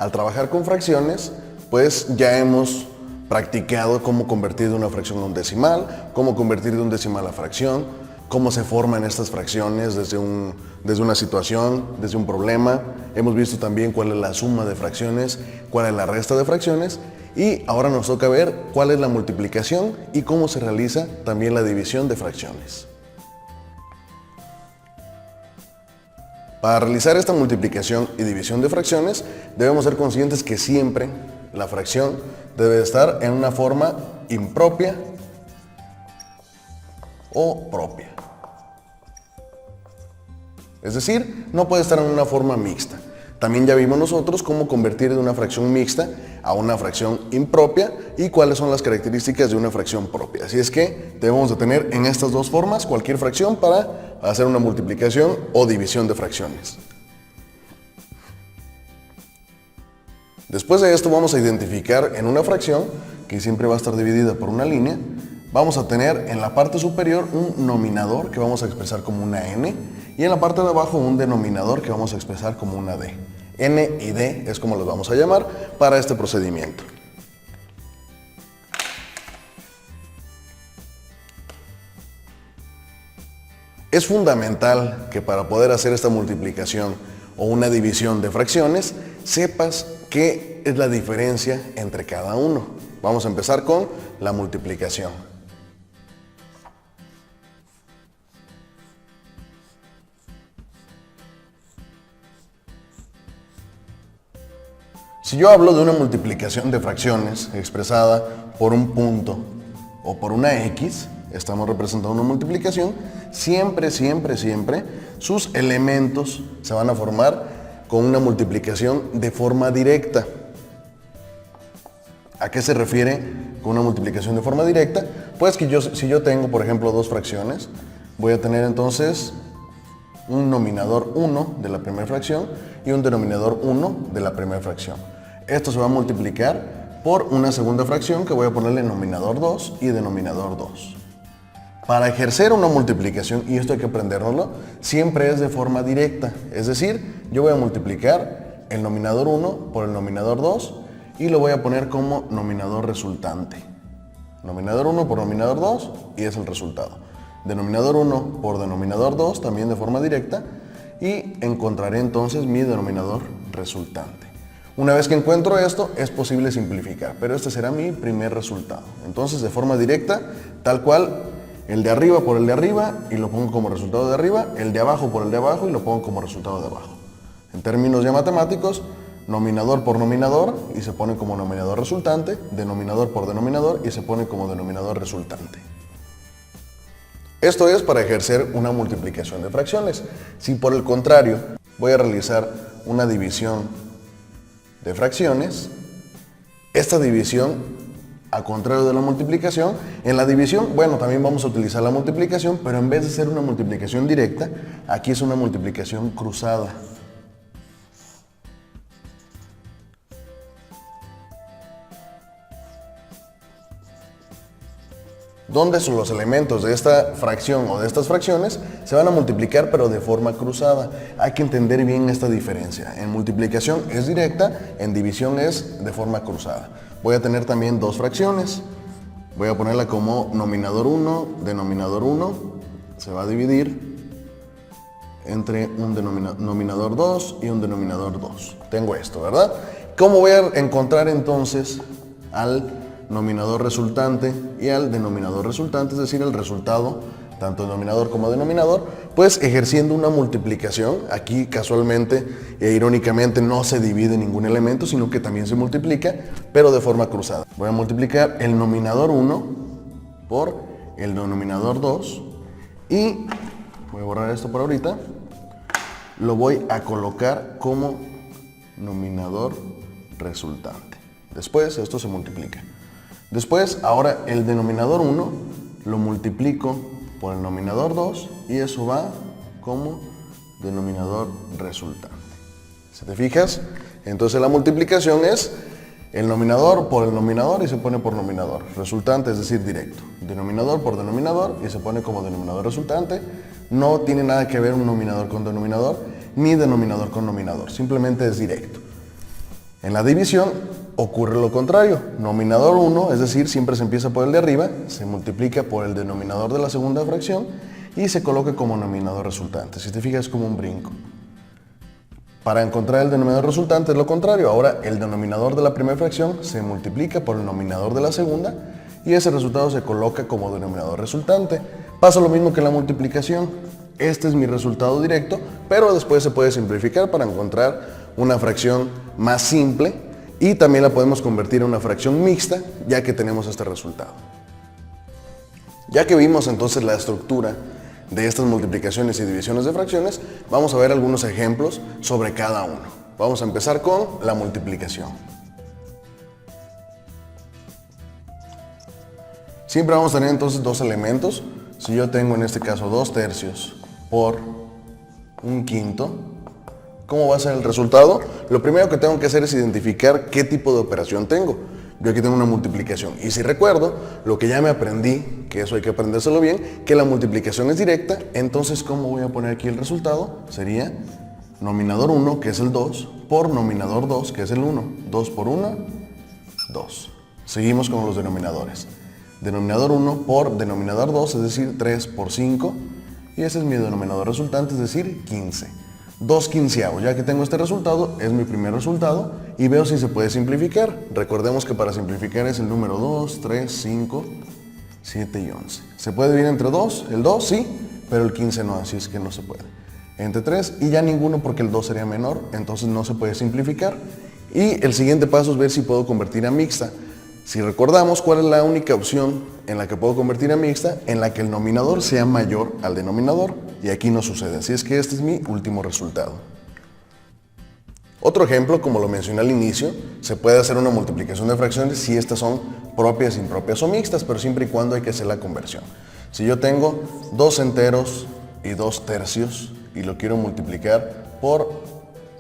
Al trabajar con fracciones, pues ya hemos practicado cómo convertir de una fracción a un decimal, cómo convertir de un decimal a fracción, cómo se forman estas fracciones desde una situación, desde un problema. Hemos visto también cuál es la suma de fracciones, cuál es la resta de fracciones, y ahora nos toca ver cuál es la multiplicación y cómo se realiza también la división de fracciones. Para realizar esta multiplicación y división de fracciones, debemos ser conscientes que siempre la fracción debe estar en una forma impropia o propia. Es decir, no puede estar en una forma mixta. También ya vimos nosotros cómo convertir de una fracción mixta a una fracción impropia y cuáles son las características de una fracción propia. Así es que debemos de tener en estas dos formas cualquier fracción para hacer una multiplicación o división de fracciones. Después de esto vamos a identificar en una fracción, que siempre va a estar dividida por una línea, vamos a tener en la parte superior un nominador que vamos a expresar como una n y en la parte de abajo un denominador que vamos a expresar como una d. N y d es como los vamos a llamar para este procedimiento. Es fundamental que para poder hacer esta multiplicación o una división de fracciones, sepas qué es la diferencia entre cada uno. Vamos a empezar con la multiplicación. Si yo hablo de una multiplicación de fracciones expresada por un punto o por una x, estamos representando una multiplicación, siempre sus elementos se van a formar con una multiplicación de forma directa. ¿A qué se refiere con una multiplicación de forma directa? Pues que si yo tengo, por ejemplo, dos fracciones, voy a tener entonces un nominador 1 de la primera fracción y un denominador 1 de la primera fracción. Esto se va a multiplicar por una segunda fracción que voy a ponerle nominador 2 y denominador 2. Para ejercer una multiplicación, y esto hay que aprendérnoslo, siempre es de forma directa. Es decir, yo voy a multiplicar el nominador 1 por el nominador 2 y lo voy a poner como nominador resultante. Nominador 1 por nominador 2 y es el resultado. Denominador 1 por denominador 2 también de forma directa y encontraré entonces mi denominador resultante. Una vez que encuentro esto, es posible simplificar, pero este será mi primer resultado. Entonces, de forma directa, tal cual, el de arriba por el de arriba y lo pongo como resultado de arriba, el de abajo por el de abajo y lo pongo como resultado de abajo. En términos ya matemáticos, nominador por nominador y se pone como nominador resultante, denominador por denominador y se pone como denominador resultante. Esto es para ejercer una multiplicación de fracciones. Si por el contrario voy a realizar una división de fracciones, esta división, a contrario de la multiplicación, en la división, bueno, también vamos a utilizar la multiplicación, pero en vez de ser una multiplicación directa, aquí es una multiplicación cruzada. Donde los elementos de esta fracción o de estas fracciones se van a multiplicar pero de forma cruzada. Hay que entender bien esta diferencia. En multiplicación es directa, en división es de forma cruzada. Voy a tener también dos fracciones. Voy a ponerla como nominador 1, denominador 1. Se va a dividir entre un denominador 2 y un denominador 2. Tengo esto, ¿verdad? ¿Cómo voy a encontrar entonces al nominador resultante y al denominador resultante, es decir, el resultado, tanto denominador como denominador? Pues ejerciendo una multiplicación. Aquí casualmente e irónicamente no se divide ningún elemento, sino que también se multiplica, pero de forma cruzada. Voy a multiplicar el nominador 1 por el denominador 2 y voy a borrar esto por ahorita. Lo voy a colocar como nominador resultante. Después esto se multiplica. Después, ahora el denominador 1 lo multiplico por el nominador 2 y eso va como denominador resultante. ¿Se te fijas? Entonces la multiplicación es el nominador por el nominador y se pone por nominador. Resultante, es decir, directo. Denominador por denominador y se pone como denominador resultante. No tiene nada que ver un nominador con denominador, ni denominador con nominador. Simplemente es directo. En la división ocurre lo contrario. Nominador 1, es decir, siempre se empieza por el de arriba, se multiplica por el denominador de la segunda fracción y se coloca como denominador resultante. Si te fijas, es como un brinco. Para encontrar el denominador resultante es lo contrario. Ahora el denominador de la primera fracción se multiplica por el nominador de la segunda y ese resultado se coloca como denominador resultante. Pasa lo mismo que en la multiplicación. Este es mi resultado directo, pero después se puede simplificar para encontrar una fracción más simple y también la podemos convertir en una fracción mixta ya que tenemos este resultado. Ya que vimos entonces la estructura de estas multiplicaciones y divisiones de fracciones, vamos a ver algunos ejemplos sobre cada uno. Vamos a empezar con la multiplicación. Siempre vamos a tener entonces dos elementos. Si yo tengo en este caso 2/3 por 1/5, ¿cómo va a ser el resultado? Lo primero que tengo que hacer es identificar qué tipo de operación tengo. Yo aquí tengo una multiplicación y si recuerdo lo que ya me aprendí, que eso hay que aprendérselo bien, que la multiplicación es directa, entonces ¿cómo voy a poner aquí el resultado? Sería nominador 1, que es el 2, por nominador 2, que es el 1. 2 por 1, 2. Seguimos con los denominadores. Denominador 1 por denominador 2, es decir, 3 por 5, y ese es mi denominador resultante, es decir, 15. 2/15, ya que tengo este resultado, es mi primer resultado y veo si se puede simplificar. Recordemos que para simplificar es el número 2, 3, 5, 7 y 11. ¿Se puede dividir entre 2? El 2 sí, pero el 15 no, así es que no se puede. Entre 3 y ya ninguno porque el 2 sería menor, entonces no se puede simplificar. Y el siguiente paso es ver si puedo convertir a mixta. Si recordamos, ¿cuál es la única opción en la que puedo convertir a mixta? En la que el nominador sea mayor al denominador. Y aquí no sucede, así es que este es mi último resultado. Otro ejemplo, como lo mencioné al inicio, se puede hacer una multiplicación de fracciones si estas son propias, impropias o mixtas, pero siempre y cuando hay que hacer la conversión. Si yo tengo 2 enteros y 2/3 y lo quiero multiplicar por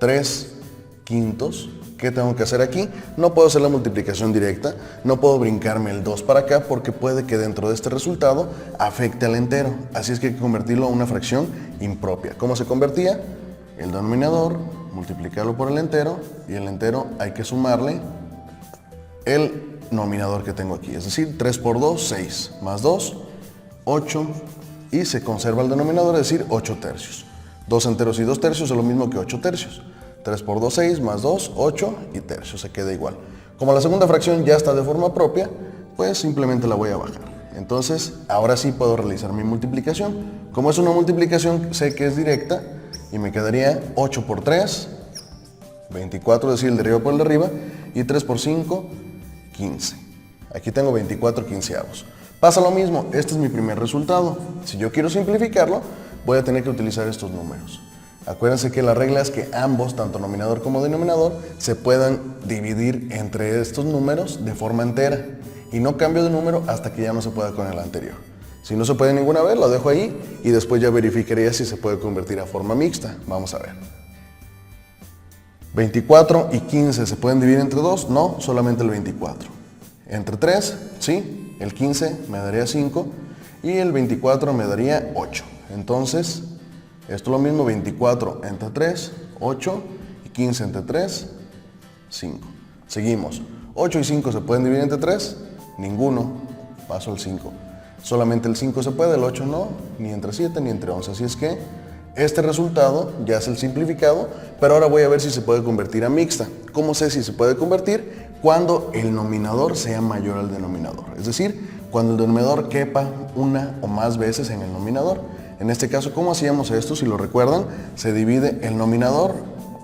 3/5, ¿qué tengo que hacer aquí? No puedo hacer la multiplicación directa, no puedo brincarme el 2 para acá porque puede que dentro de este resultado afecte al entero. Así es que hay que convertirlo a una fracción impropia. ¿Cómo se convertía? El denominador, multiplicarlo por el entero y el entero hay que sumarle el nominador que tengo aquí. Es decir, 3 por 2, 6, más 2, 8 y se conserva el denominador, es decir, 8/3. 2 enteros y 2/3 es lo mismo que 8/3. 3 por 2, 6, más 2, 8 y tercios, se queda igual. Como la segunda fracción ya está de forma propia, pues simplemente la voy a bajar. Entonces, ahora sí puedo realizar mi multiplicación. Como es una multiplicación, sé que es directa y me quedaría 8 por 3, 24, es decir, el de arriba por el de arriba, y 3 por 5, 15. Aquí tengo 24/15. Pasa lo mismo, este es mi primer resultado. Si yo quiero simplificarlo, voy a tener que utilizar estos números. Acuérdense que la regla es que ambos, tanto nominador como denominador, se puedan dividir entre estos números de forma entera. Y no cambio de número hasta que ya no se pueda con el anterior. Si no se puede ninguna vez, lo dejo ahí y después ya verificaría si se puede convertir a forma mixta. Vamos a ver. 24 y 15, ¿se pueden dividir entre 2? No, solamente el 24. Entre 3, sí, el 15 me daría 5 y el 24 me daría 8. Entonces, esto es lo mismo, 24 entre 3, 8, y 15 entre 3, 5. Seguimos. 8 y 5 se pueden dividir entre 3, ninguno, paso al 5. Solamente el 5 se puede, el 8 no, ni entre 7 ni entre 11. Así es que este resultado ya es el simplificado, pero ahora voy a ver si se puede convertir a mixta. ¿Cómo sé si se puede convertir? Cuando el nominador sea mayor al denominador. Es decir, cuando el denominador quepa una o más veces en el nominador. En este caso, ¿cómo hacíamos esto? Si lo recuerdan, se divide el nominador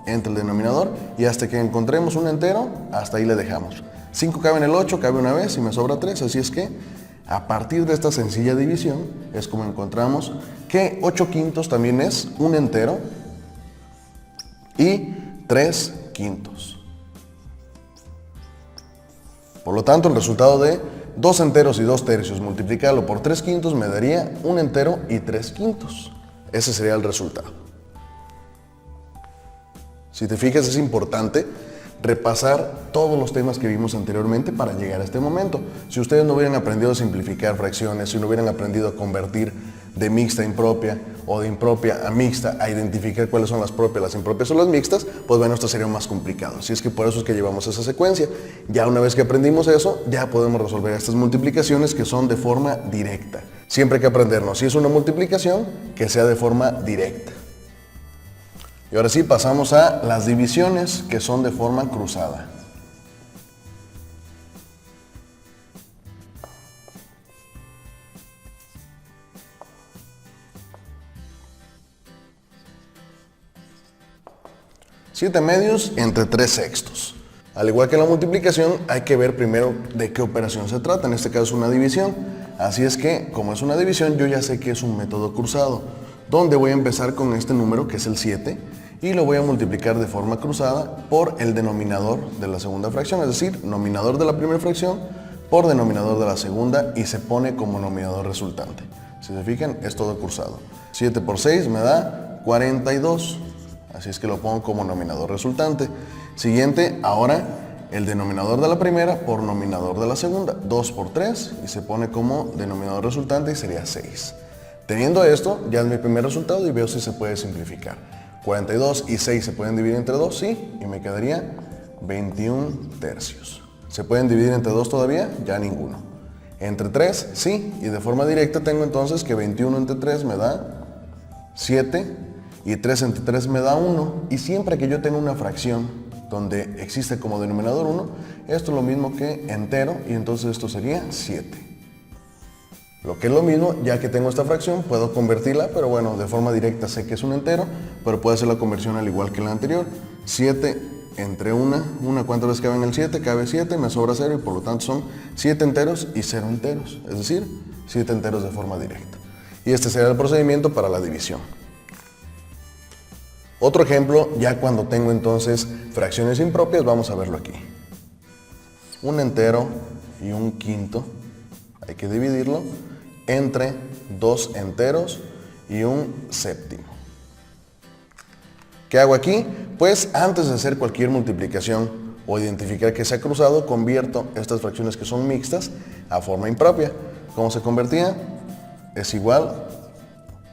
entre el denominador y hasta que encontremos un entero, hasta ahí le dejamos. 5 cabe en el 8, cabe una vez y me sobra 3, así es que a partir de esta sencilla división es como encontramos que 8/5 también es un entero y 3/5. Por lo tanto, el resultado de 2 enteros y 2/3 multiplicarlo por 3/5 me daría un entero y 3/5. Ese sería el resultado. Si te fijas, es importante repasar todos los temas que vimos anteriormente para llegar a este momento. Si ustedes no hubieran aprendido a simplificar fracciones, si no hubieran aprendido a convertir de mixta a impropia o de impropia a mixta a identificar cuáles son las propias, las impropias o las mixtas, pues bueno, esto sería más complicado. Así es que por eso es que llevamos esa secuencia. Ya una vez que aprendimos eso, ya podemos resolver estas multiplicaciones que son de forma directa. Siempre hay que aprendernos, si es una multiplicación, que sea de forma directa. Y ahora sí, pasamos a las divisiones que son de forma cruzada. Siete medios entre 3 sextos. Al igual que la multiplicación, hay que ver primero de qué operación se trata. En este caso es una división. Así es que, como es una división, yo ya sé que es un método cruzado, donde voy a empezar con este número, que es el 7, y lo voy a multiplicar de forma cruzada por el denominador de la segunda fracción, es decir, nominador de la primera fracción por denominador de la segunda, y se pone como nominador resultante. Si se fijan, es todo cruzado. 7 por 6 me da 42. Así es que lo pongo como nominador resultante. Siguiente, ahora el denominador de la primera por nominador de la segunda. 2 por 3 y se pone como denominador resultante y sería 6. Teniendo esto, ya es mi primer resultado y veo si se puede simplificar. 42 y 6 se pueden dividir entre 2, sí, y me quedaría 21 tercios. ¿Se pueden dividir entre 2 todavía? Ya ninguno. Entre 3, sí, y de forma directa tengo entonces que 21 entre 3 me da 7. Y 3 entre 3 me da 1, y siempre que yo tenga una fracción donde existe como denominador 1, esto es lo mismo que entero, y entonces esto sería 7. Lo que es lo mismo, ya que tengo esta fracción, puedo convertirla, pero bueno, de forma directa sé que es un entero, pero puedo hacer la conversión al igual que la anterior. 7 entre 1, ¿cuántas veces cabe en el 7? Cabe 7, me sobra 0, y por lo tanto son 7 enteros y 0 enteros, es decir, 7 enteros de forma directa. Y este sería el procedimiento para la división. Otro ejemplo, ya cuando tengo entonces fracciones impropias, vamos a verlo aquí. Un entero y un quinto, hay que dividirlo entre 2 enteros y un séptimo. ¿Qué hago aquí? Pues antes de hacer cualquier multiplicación o identificar que sea cruzado, convierto estas fracciones que son mixtas a forma impropia. ¿Cómo se convertía? Es igual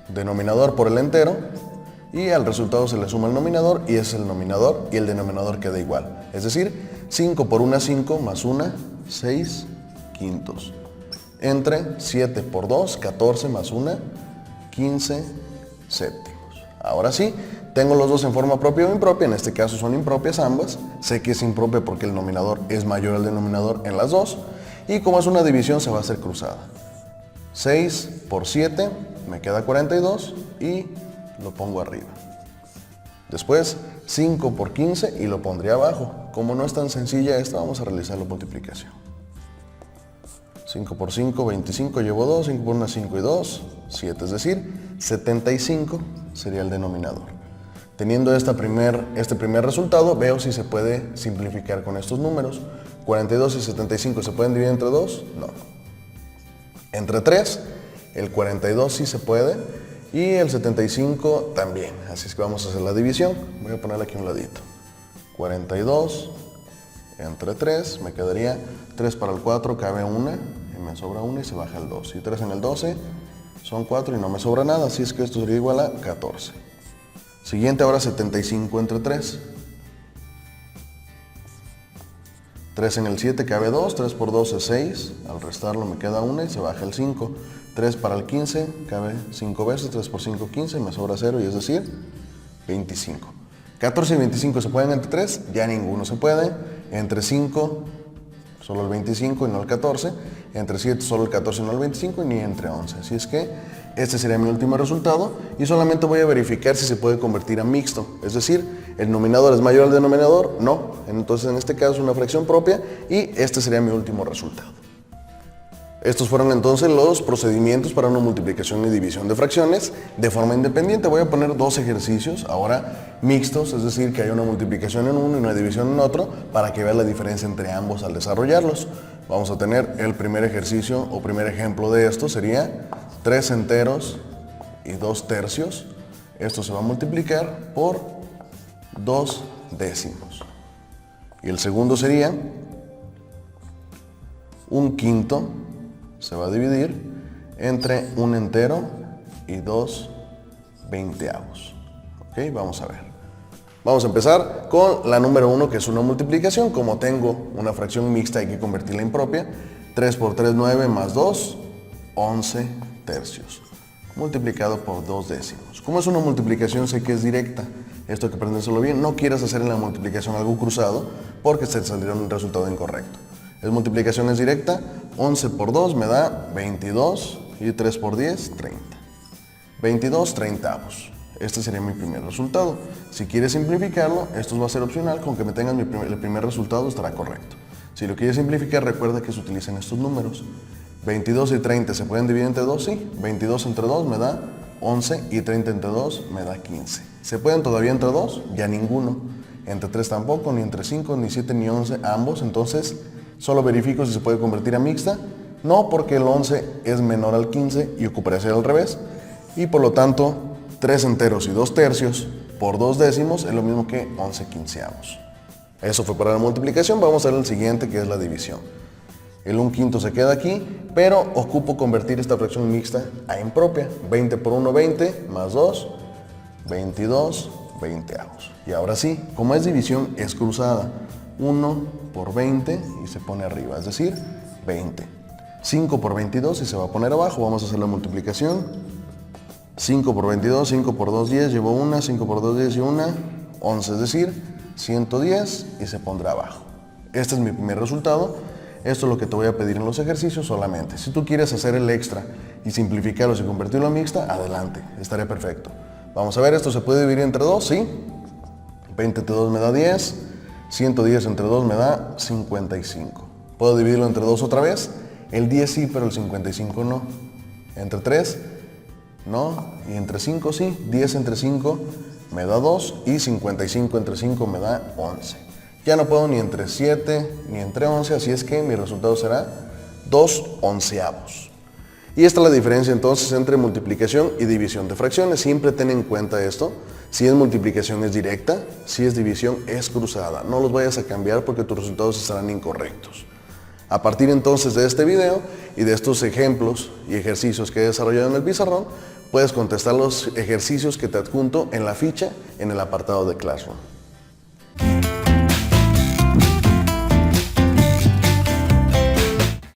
denominador por el entero, y al resultado se le suma el nominador, y es el nominador, y el denominador queda igual. Es decir, 5 por 1, 5, más 1, 6 quintos. Entre 7 por 2, 14, más 1, 15 séptimos. Ahora sí, tengo los dos en forma propia o impropia, en este caso son impropias ambas. Sé que es impropia porque el nominador es mayor al denominador en las dos, y como es una división se va a hacer cruzada. 6 por 7 me queda 42 y lo pongo arriba. Después 5 por 15 y lo pondría abajo. Como no es tan sencilla esta, vamos a realizar la multiplicación. 5 por 5, 25, llevo 2, 5 por 1, 5 y 2, 7, es decir, 75 sería el denominador. Teniendo este primer resultado, veo si se puede simplificar con estos números. 42 y 75 se pueden dividir entre 2, no. Entre 3, el 42 sí se puede, y el 75 también, así es que vamos a hacer la división. Voy a ponerle aquí un ladito. 42 entre 3, me quedaría 3 para el 4, cabe 1, y me sobra 1 y se baja el 2. Y 3 en el 12 son 4 y no me sobra nada, así es que esto sería igual a 14. Siguiente, ahora 75 entre 3. 3 en el 7 cabe 2, 3 por 2 es 6, al restarlo me queda 1 y se baja el 5. 3 para el 15, cabe 5 veces, 3 por 5, 15, me sobra 0, y es decir, 25. 14 y 25 se pueden entre 3, ya ninguno se puede. Entre 5, solo el 25 y no el 14. Entre 7, solo el 14 y no el 25, y ni entre 11. Así es que este sería mi último resultado, y solamente voy a verificar si se puede convertir a mixto. Es decir, el nominador es mayor al denominador, no. Entonces en este caso es una fracción propia, y este sería mi último resultado. Estos fueron entonces los procedimientos para una multiplicación y división de fracciones de forma independiente. Voy a poner dos ejercicios ahora mixtos, es decir, que hay una multiplicación en uno y una división en otro, para que vean la diferencia entre ambos al desarrollarlos. Vamos a tener el primer ejercicio o primer ejemplo de esto, sería 3 enteros y 2 tercios. Esto se va a multiplicar por 2 décimos. Y el segundo sería un quinto, se va a dividir entre un entero y 2 veinteavos. Ok, vamos a ver. Vamos a empezar con la número 1, que es una multiplicación. Como tengo una fracción mixta, hay que convertirla en impropia. 3 por 3, 9, más 2, 11 tercios. Multiplicado por 2 décimos. Como es una multiplicación, sé que es directa. Esto hay que aprendérselo bien. No quieras hacer en la multiplicación algo cruzado, porque se saldrá un resultado incorrecto. La multiplicación es directa. 11 por 2 me da 22 y 3 por 10, 30. 22 treintavos. Este sería mi primer resultado. Si quieres simplificarlo, esto va a ser opcional. Con que me tengas el primer resultado estará correcto. Si lo quieres simplificar, recuerda que se utilizan estos números. 22 y 30 se pueden dividir entre 2, sí. 22 entre 2 me da 11 y 30 entre 2 me da 15. ¿Se pueden todavía entre 2? Ya ninguno. Entre 3 tampoco, ni entre 5, ni 7, ni 11, ambos. Entonces, solo verifico si se puede convertir a mixta. No, porque el 11 es menor al 15 y ocuparía ser al revés. Y por lo tanto, 3 enteros y 2 tercios por 2 décimos es lo mismo que 11 quinceavos. Eso fue para la multiplicación. Vamos a ver el siguiente, que es la división. El 1/5 se queda aquí, pero ocupo convertir esta fracción mixta a impropia. 20 por 1, 20, más 2, 22 veinteavos. Y ahora sí, como es división, es cruzada. 1 por 20 y se pone arriba, es decir, 20. 5 por 22 y se va a poner abajo. Vamos a hacer la multiplicación. 5 por 22, 5 por 2, 10, llevo 1, 5 por 2, 10 y 1, 11, es decir, 110 y se pondrá abajo. Este es mi primer resultado. Esto es lo que te voy a pedir en los ejercicios solamente. Si tú quieres hacer el extra y simplificarlo y convertirlo en mixta, adelante, estaría perfecto. Vamos a ver, esto se puede dividir entre 2, ¿sí? 20 entre 2 me da 10, 110 entre 2 me da 55. ¿Puedo dividirlo entre 2 otra vez? El 10 sí, pero el 55 no. Entre 3, no. Y entre 5 sí. 10 entre 5 me da 2 y 55 entre 5 me da 11. Ya no puedo ni entre 7 ni entre 11, así es que mi resultado será 2 onceavos. Y esta es la diferencia entonces entre multiplicación y división de fracciones. Siempre ten en cuenta esto. Si es multiplicación es directa, si es división es cruzada. No los vayas a cambiar porque tus resultados estarán incorrectos. A partir entonces de este video y de estos ejemplos y ejercicios que he desarrollado en el pizarrón, puedes contestar los ejercicios que te adjunto en la ficha en el apartado de Classroom.